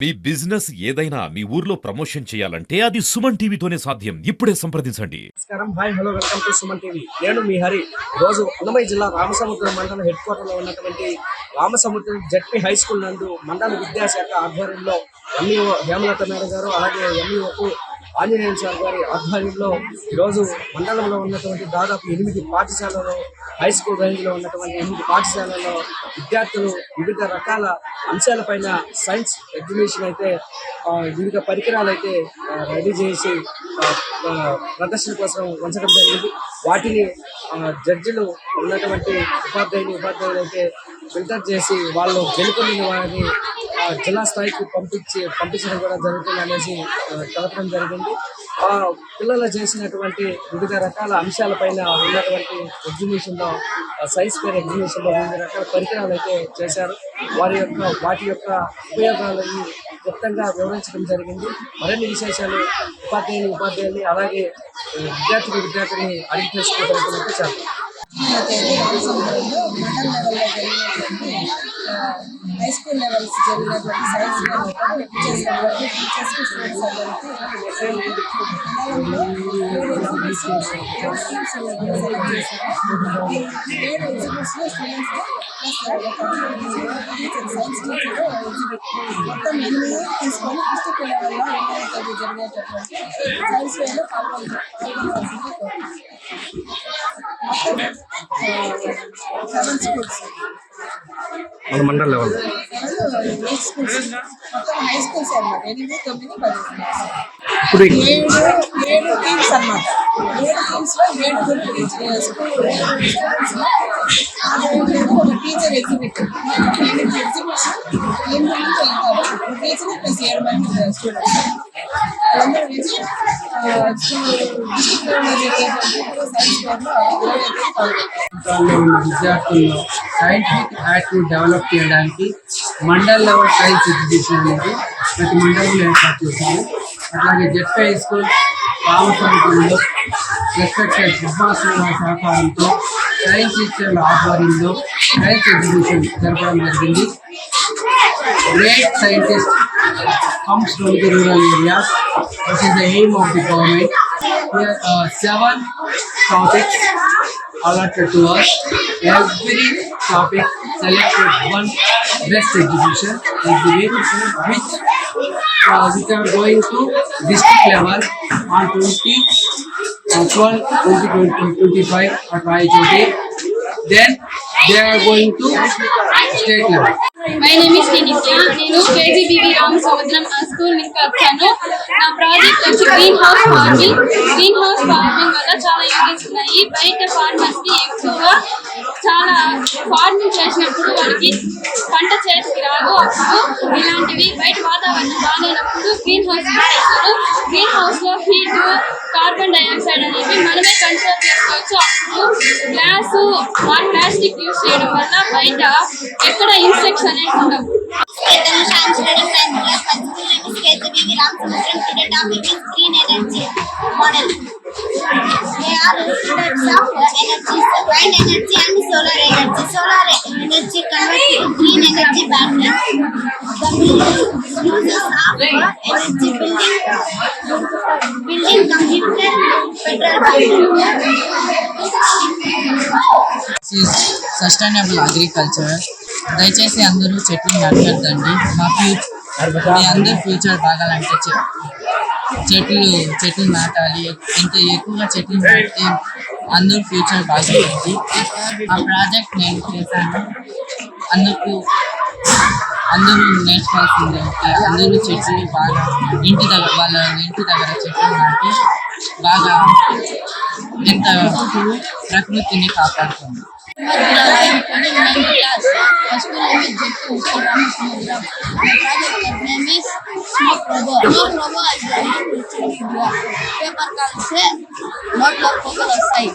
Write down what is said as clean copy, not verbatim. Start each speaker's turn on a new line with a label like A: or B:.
A: మీ business ఏదైనా మీ ఊర్లో promotion చేయాలంటే అది సుమన్ టీవీతోనే సాధ్యం. ఇప్పుడే సంప్రదించండి.
B: నమస్కారం, hi, hello, welcome to Suman TV. నేను మీ హరి. రోజు అన్నమయ్య జిల్లా రామసముద్రం మండలం హెడ్ క్వార్టర్ లో ఉన్నటువంటి రామసముద్రం జడ్పీ హై స్కూల్ నందు మండల విద్యాశాఖ ఆధ్వర్యంలో ఎంఈఓ హేమలత మేడం గారు, అలాగే ఎంఈఓకు ఆంజనేయ సార్ గారి ఆధ్వర్యంలో ఈరోజు మండలంలో ఉన్నటువంటి దాదాపు 8 పాఠశాలలో, హై స్కూల్ రేంజ్లో ఉన్నటువంటి 8 పాఠశాలలో విద్యార్థులు వివిధ రకాల అంశాలపైన సైన్స్ ఎగ్జిబిషన్ అయితే వివిధ పరికరాలు అయితే రెడీ చేసి ప్రదర్శన కోసం ఉంచడం జరిగింది. వాటిని జడ్జిలు ఉన్నటువంటి ఉపాధ్యాయులు అయితే ఫిల్టర్ చేసి వాళ్ళు గెలుపొందిన వారిని జిల్లా స్థాయికి పంపించడం కూడా జరుగుతుంది అనేసి తెలపడం జరిగింది. పిల్లలు చేసినటువంటి వివిధ రకాల అంశాలపైన ఉన్నటువంటి ఎగ్జిబిషన్లో, సైన్స్ ఫేర్ ఎగ్జిబిషన్లో వివిధ రకాల పరికరాలు అయితే చేశారు. వాటి యొక్క ఉపయోగాలను క్లుప్తంగా వివరించడం జరిగింది. మరిన్ని విశేషాలు ఉపాధ్యాయుల్ని అలాగే విద్యార్థిని అడిగి తెలుసుకోవడానికి చేస్తారు.
C: హై స్కూల్ లెవెల్స్ జరిగినటువంటి సైన్స్ టీచర్స్కి స్టూడెంట్స్ మొత్తం 8 తీసుకొని డిస్ట్రిక్ట్ లెవెల్లో జరిగేటటువంటి సైన్స్ వేలో పాల్గొనాల్సింది. 7 స్కూల్స్
B: మన మండల లెవెల్
C: స్కూల్స్ మొత్తం హై స్కూల్స్ అనమాట. 8, 9, 10
B: ఇప్పుడు
C: 7 టీమ్స్ అనమాట. 7 టీమ్స్ లో 7 స్కూల్ ఒక టీచర్ ఎగ్జిబిషన్ ఎగ్జిబిషన్ 8 మంది వెళ్తారు. టీచర్ ప్లస్ 7 మంది స్టూడెంట్స్ అందరూ వచ్చి డిస్ట్రిక్ట్ లెవెల్లో జరిగేటువంటి సైన్స్ ఫేర్లో
D: ఉన్న విద్యార్థుల్లో సైంటిఫిక్ యాక్టివ్ డెవలప్ చేయడానికి మండల్ లెవెల్ సైన్స్ ఎగ్జిబిషన్ అనేది ప్రతి మండలంలో ఏర్పాటు చేశారు. అట్లాగే జెడ్పీ హై స్కూల్ రామసముద్రంలో రెస్పెక్టెడ్ సుబ్బాశ్రీల సహకారంతో సైన్స్ టీచర్ల ఆధ్వర్యంలో సైన్స్ ఎగ్జిబిషన్ జరపడం జరిగింది. Great scientist comes from the rural areas. This is the aim of the government. Here are 7 topics allotted to us. Every topic selected one best exhibition exhibit, which are going to district level on 2012-2025 at Raichoti. Then they are going to state level.
E: My name is నిత్య. నేను KGBV Ramasamudram school నుంచి వచ్చాను. నా project వచ్చి green house farming. Green house farming వల్ల చాలా uses ఉన్నాయి. బయట ఫార్మర్స్ కి ఎక్కువగా చాలా ఫార్మింగ్ చేసినప్పుడు వారికి పంట చేతికి రాదు. అప్పుడు ఇలాంటివి బయట వాతావరణం బాగాలేనప్పుడు గ్రీన్ హౌస్ చేస్తారు. గ్రీన్ హౌస్ లో హీట్, కార్బన్ డైఆక్సైడ్ అనేవి మనమే కంట్రోల్ చేసుకోవచ్చు. అప్పుడు గ్లాస్ ప్లాస్టిక్ యూజ్ చేయడం వల్ల బయట ఎక్కడ ఇన్సెక్ట్స్ అనేవి ఉండవు.
F: Green energy model. They are types of energies: wind energy and solar energy. Solar energy converts to green energy battery. The uses of energy building computer petrol battery.
D: This is sustainable agriculture. దయచేసి అందరూ చెట్లు నాటద్దండి. మీ అందరూ future బాగాలంటే చెట్లు నాటాలి. ఎంత ఎక్కువగా చెట్లు నాటితే అందరూ ఫ్యూచర్ బాగుంటుంది. ఆ ప్రాజెక్ట్ నేను చేశాను. అందరూ నేర్చుకోవాల్సింది అందరూ చెట్లు బాగా వాళ్ళ ఇంటి దగ్గర చెట్లు నాటి బాగా ఎంత ప్రకృతిని కాపాడుతుంది.
F: పేపర్ కాల్స్తే నోట్లో పొగలు వస్తాయి.